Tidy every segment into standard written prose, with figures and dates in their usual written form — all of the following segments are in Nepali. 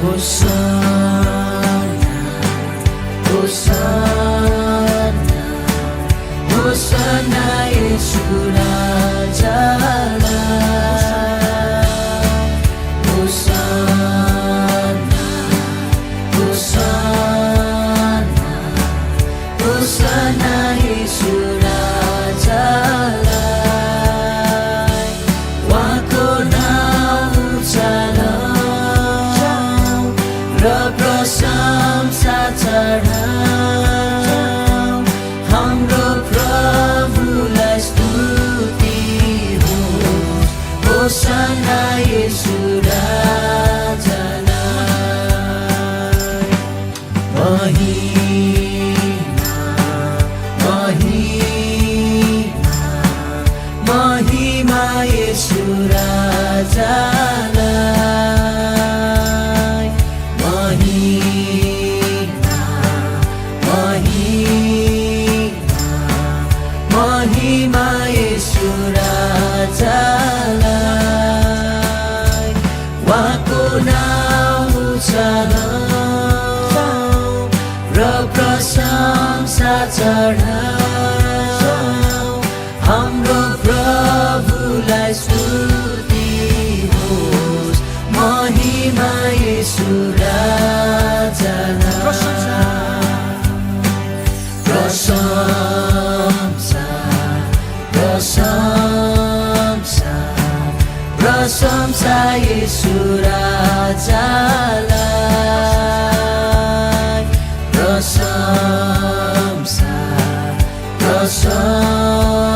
Hosanna, Hosanna, Hosanna Yesu Rajaलाई. Hosanna, Hosanna, Hosanna Yesu Rajaलाई. उहाँको नाम उचालौँ र प्रशंसा चढाउँ, हाम्रो प्रभुलाई स्तुति होस्। होसन्ना येशू राजालाई। महिमा, महिमा, महिमा येशू राजालाई। महिमा, महिमा, महिमा येशू राजालाई। उहाँको नाम उचालौँ र प्रशंसा चढाउँ, हाम्रो प्रभुलाई स्तुति होस्। महिमा येशू राजालाई। प्रशंसा, प्रशंसा, प्रशंसा येशू राजालाई। प्रशंसा, प्रशंसा,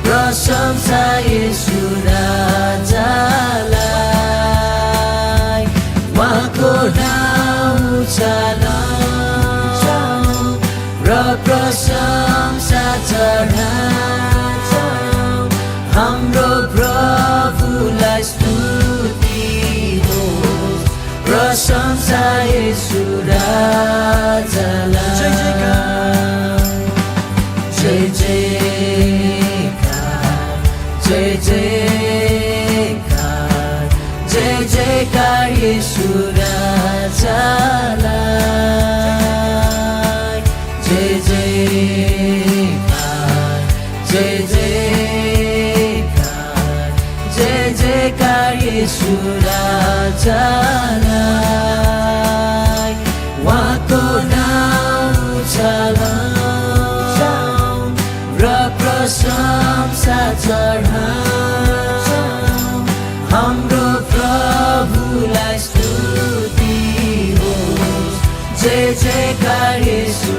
प्रशंसा येशू राजालाई। उहाँको नाम उचालौँ र प्रशंसा चढाउँ, हाम्रो प्रभुलाई स्तुति होस्। प्रशंसा येशू राजालाई। जय जयकार, जय जयकार, जय जयकार येशू राजालाई। जय जयकार, जय जयकार, जय जयकार येशू राजालाई। उहाँको नाम उचालौँ र प्रशंसा चढाउँ, हाम्रो प्रभुलाई स्तुति होस्। जय जयकार येशू